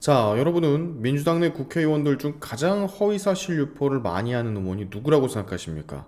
자, 여러분은 민주당 내 국회의원들 중 가장 허위사실 유포를 많이 하는 의원이 누구라고 생각하십니까?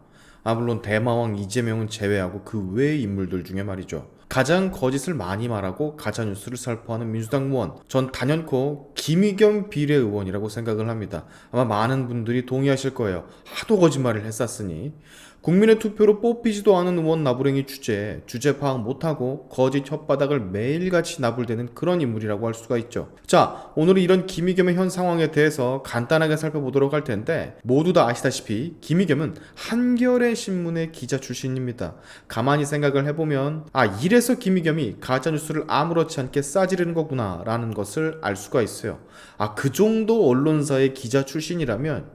물론 대마왕 이재명은 제외하고 그 외의 인물들 중에 말이죠. 가장 거짓을 많이 말하고 가짜뉴스를 살포하는 민주당 의원, 전 단연코 김의겸 비례의원이라고 생각을 합니다. 아마 많은 분들이 동의하실 거예요. 하도 거짓말을 했었으니. 국민의 투표로 뽑히지도 않은 의원 나부랭이 주제 파악 못하고 거짓 혓바닥을 매일같이 나불대는 그런 인물이라고 할 수가 있죠. 자, 오늘은 이런 김의겸의 현 상황에 대해서 간단하게 살펴보도록 할 텐데, 모두 다 아시다시피 김의겸은 한겨레 신문의 기자 출신입니다. 가만히 생각을 해보면 이래서 김의겸이 가짜뉴스를 아무렇지 않게 싸지르는 거구나 라는 것을 알 수가 있어요. 그 정도 언론사의 기자 출신이라면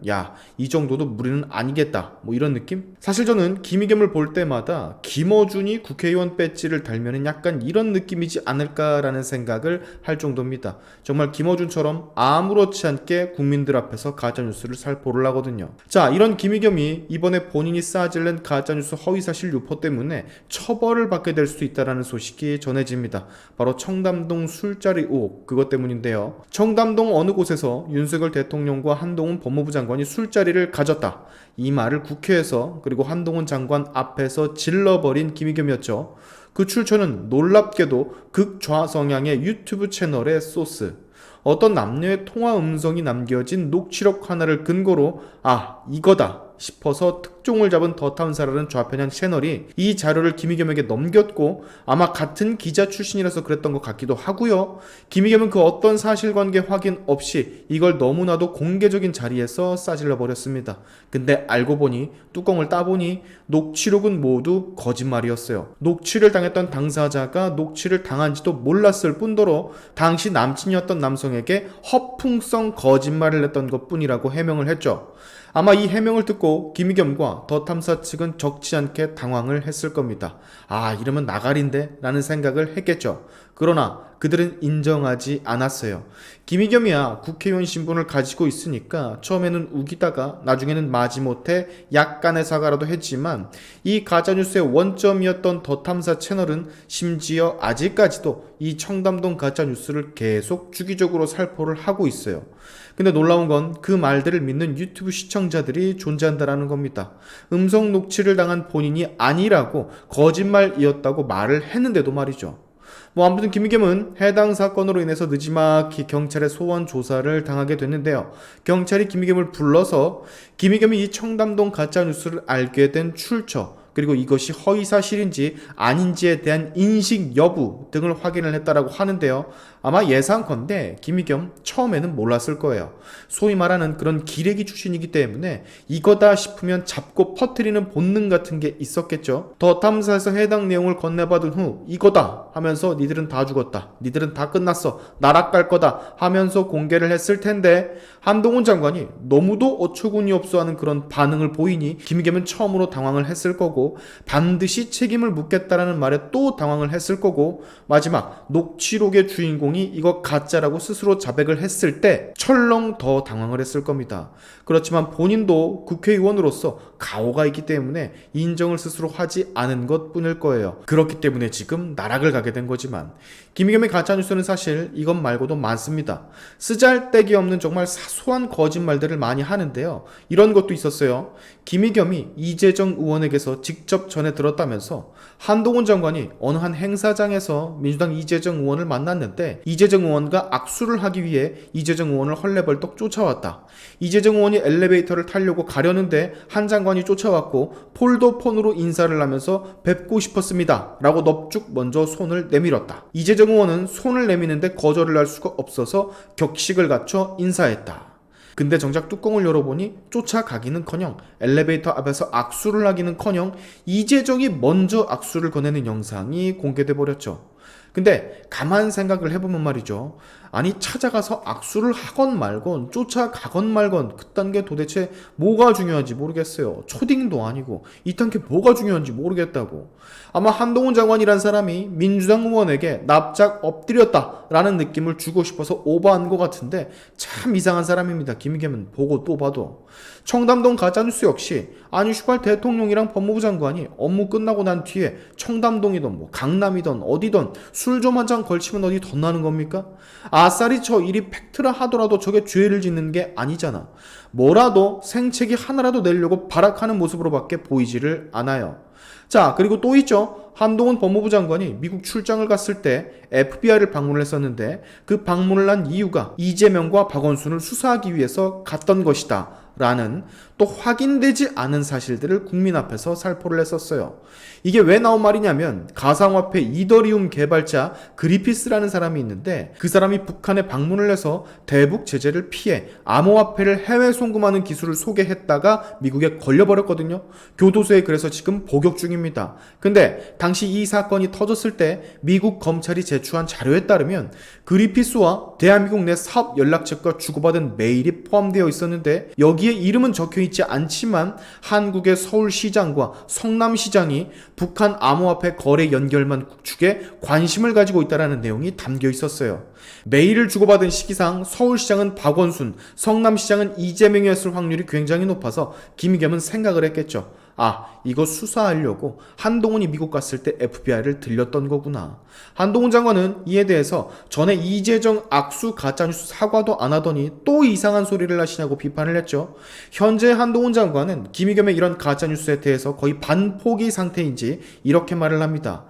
이 정도도 무리는 아니겠다, 뭐 이런 느낌? 사실 저는 김의겸을 볼 때마다 김어준이 국회의원 배지를 달면은 약간 이런 느낌이지 않을까라는 생각을 할 정도입니다. 정말 김어준처럼 아무렇지 않게 국민들 앞에서 가짜뉴스를 살포를 하거든요. 자, 이런 김의겸이 이번에 본인이 싸질낸 가짜뉴스 허위사실 유포 때문에 처벌을 받게 될 수도 있다는 소식이 전해집니다. 바로 청담동 술자리 의혹, 그것 때문인데요. 청담동 어느 곳에서 윤석열 대통령과 한동훈 법무부 장관이 술자리를 가졌다, 이 말을 국회에서 그리고 한동훈 장관 앞에서 질러버린 김의겸이었죠. 그 출처는 놀랍게도 극좌성향의 유튜브 채널의 소스, 어떤 남녀의 통화 음성이 남겨진 녹취록 하나를 근거로 이거다 싶어서 특종을 잡은 더 탐사라는 좌편향 채널이 이 자료를 김의겸에게 넘겼고, 아마 같은 기자 출신이라서 그랬던 것 같기도 하고요. 김의겸은 그 어떤 사실관계 확인 없이 이걸 너무나도 공개적인 자리에서 싸질러 버렸습니다. 근데 알고 보니, 뚜껑을 따보니 녹취록은 모두 거짓말이었어요. 녹취를 당했던 당사자가 녹취를 당한지도 몰랐을 뿐더러 당시 남친이었던 남성에게 허풍성 거짓말을 했던 것뿐이라고 해명을 했죠. 아마 이 해명을 듣고 김의겸과 더 탐사 측은 적지 않게 당황을 했을 겁니다. 이러면 나가린데? 라는 생각을 했겠죠. 그러나 그들은 인정하지 않았어요. 김의겸이야 국회의원 신분을 가지고 있으니까 처음에는 우기다가 나중에는 마지못해 약간의 사과라도 했지만, 이 가짜뉴스의 원점이었던 더 탐사 채널은 심지어 아직까지도 이 청담동 가짜뉴스를 계속 주기적으로 살포를 하고 있어요. 근데 놀라운 건 그 말들을 믿는 유튜브 시청자들이 존재한다라는 겁니다. 음성 녹취를 당한 본인이 아니라고 거짓말이었다고 말을 했는데도 말이죠. 아무튼 김의겸은 해당 사건으로 인해서 느지막이 경찰의 소환 조사를 당하게 됐는데요. 경찰이 김의겸을 불러서 김의겸이 이 청담동 가짜뉴스를 알게 된 출처, 그리고 이것이 허위사실인지 아닌지에 대한 인식 여부 등을 확인을 했다라고 하는데요. 아마 예상컨대 김의겸 처음에는 몰랐을 거예요. 소위 말하는 그런 기레기 출신이기 때문에 이거다 싶으면 잡고 퍼뜨리는 본능 같은 게 있었겠죠. 더 탐사에서 해당 내용을 건네받은 후 이거다 하면서 니들은 다 죽었다, 니들은 다 끝났어, 나락갈 거다 하면서 공개를 했을 텐데, 한동훈 장관이 너무도 어처구니 없어 하는 그런 반응을 보이니 김의겸은 처음으로 당황을 했을 거고, 반드시 책임을 묻겠다라는 말에 또 당황을 했을 거고, 마지막 녹취록의 주인공이 이거 가짜라고 스스로 자백을 했을 때 철렁 더 당황을 했을 겁니다. 그렇지만 본인도 국회의원으로서 가오가 있기 때문에 인정을 스스로 하지 않은 것 뿐일 거예요. 그렇기 때문에 지금 나락을 가게 된 거지만, 김의겸의 가짜뉴스는 사실 이것 말고도 많습니다. 쓰잘데기 없는 정말 사소한 거짓말들을 많이 하는데요. 이런 것도 있었어요. 김의겸이 이재정 의원에게서 직접 전해 들었다면서 한동훈 장관이 어느 한 행사장에서 민주당 이재정 의원을 만났는데, 이재정 의원과 악수를 하기 위해 이재정 의원을 헐레벌떡 쫓아왔다. 이재정 의원이 엘리베이터를 타려고 가려는데 한 장관이 쫓아왔고 폴더폰으로 인사를 하면서 뵙고 싶었습니다 라고 넙죽 먼저 손을 내밀었다. 이재정 의원은 손을 내미는데 거절을 할 수가 없어서 격식을 갖춰 인사했다. 근데 정작 뚜껑을 열어보니 쫓아가기는커녕 엘리베이터 앞에서 악수를 하기는커녕 이재정이 먼저 악수를 건네는 영상이 공개돼 버렸죠. 근데 가만 생각을 해보면 말이죠. 아니, 찾아가서 악수를 하건 말건 쫓아가건 말건 그딴 게 도대체 뭐가 중요한지 모르겠어요. 초딩도 아니고 이딴 게 뭐가 중요한지 모르겠다고. 아마 한동훈 장관이란 사람이 민주당 의원에게 납작 엎드렸다라는 느낌을 주고 싶어서 오버한 것 같은데, 참 이상한 사람입니다. 김의겸은 보고 또 봐도. 청담동 가짜뉴스 역시 슈발 대통령이랑 법무부 장관이 업무 끝나고 난 뒤에 청담동이든 강남이든 어디든 술 좀 한 잔 걸치면 어디 덧나는 겁니까? 아싸리 저 일이 팩트라 하더라도 저게 죄를 짓는 게 아니잖아. 뭐라도 생채기 하나라도 내려고 발악하는 모습으로밖에 보이지를 않아요. 자, 그리고 또 있죠. 한동훈 법무부 장관이 미국 출장을 갔을 때 FBI를 방문을 했었는데 그 방문을 한 이유가 이재명과 박원순을 수사하기 위해서 갔던 것이다 라는 또 확인되지 않은 사실들을 국민 앞에서 살포를 했었어요. 이게 왜 나온 말이냐면 가상화폐 이더리움 개발자 그리피스라는 사람이 있는데 그 사람이 북한에 방문을 해서 대북 제재를 피해 암호화폐를 해외 송금하는 기술을 소개했다가 미국에 걸려버렸거든요. 교도소에 그래서 지금 복역 중입니다. 근데 당시 이 사건이 터졌을 때 미국 검찰이 제출한 자료에 따르면 그리피스와 대한민국 내 사업 연락처가 주고받은 메일이 포함되어 있었는데 여기에 이름은 적혀있지 않지만 한국의 서울시장과 성남시장이 북한 암호화폐 거래 연결만 구축에 관심을 가지고 있다는 내용이 담겨 있었어요. 메일을 주고받은 시기상 서울시장은 박원순, 성남시장은 이재명이었을 확률이 굉장히 높아서 김의겸은 생각을 했겠죠. 아, 이거 수사하려고 한동훈이 미국 갔을 때 FBI를 들렸던 거구나. 한동훈 장관은 이에 대해서 전에 이재정 악수 가짜뉴스 사과도 안 하더니 또 이상한 소리를 하시냐고 비판을 했죠. 현재 한동훈 장관은 김의겸의 이런 가짜뉴스에 대해서 거의 반포기 상태인지 이렇게 말을 합니다.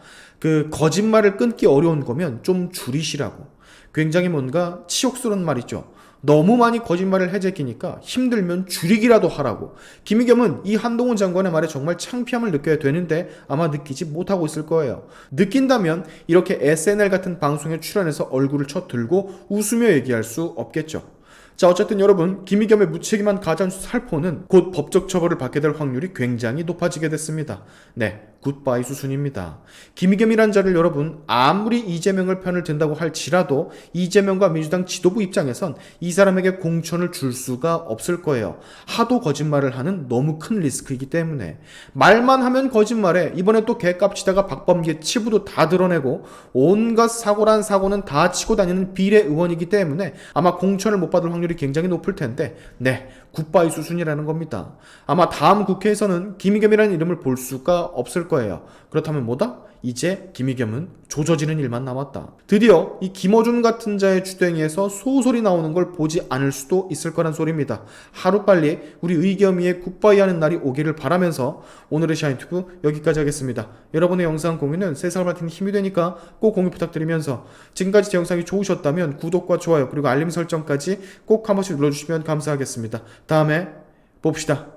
거짓말을 끊기 어려운 거면 좀 줄이시라고. 굉장히 뭔가 치욕스러운 말이죠. 너무 많이 거짓말을 해제끼니까 힘들면 줄이기라도 하라고. 김의겸은 이 한동훈 장관의 말에 정말 창피함을 느껴야 되는데 아마 느끼지 못하고 있을 거예요. 느낀다면 이렇게 SNL 같은 방송에 출연해서 얼굴을 쳐들고 웃으며 얘기할 수 없겠죠. 자, 어쨌든 여러분, 김의겸의 무책임한 가짜뉴스 살포는 곧 법적 처벌을 받게 될 확률이 굉장히 높아지게 됐습니다. 네, 굿바이 수순입니다. 김의겸이란 자를 여러분 아무리 이재명을 편을 든다고 할지라도 이재명과 민주당 지도부 입장에선 이 사람에게 공천을 줄 수가 없을 거예요. 하도 거짓말을 하는 너무 큰 리스크이기 때문에. 말만 하면 거짓말에 이번에 또 개값치다가 박범계 치부도 다 드러내고 온갖 사고란 사고는 다 치고 다니는 비례 의원이기 때문에 아마 공천을 못 받을 확률이 굉장히 높을 텐데 네, 굿바이 수순이라는 겁니다. 아마 다음 국회에서는 김의겸이라는 이름을 볼 수가 없을 거예요. 그렇다면 뭐다? 이제 김의겸은 조져지는 일만 남았다. 드디어 이 김어준 같은 자의 주댕이에서 소설이 나오는 걸 보지 않을 수도 있을 거란 소리입니다. 하루빨리 우리 의겸이의 굿바이 하는 날이 오기를 바라면서 오늘의 샤인튜브 여기까지 하겠습니다. 여러분의 영상 공유는 세상을 밝히는 힘이 되니까 꼭 공유 부탁드리면서 지금까지 제 영상이 좋으셨다면 구독과 좋아요 그리고 알림 설정까지 꼭 한 번씩 눌러주시면 감사하겠습니다. 다음에 봅시다.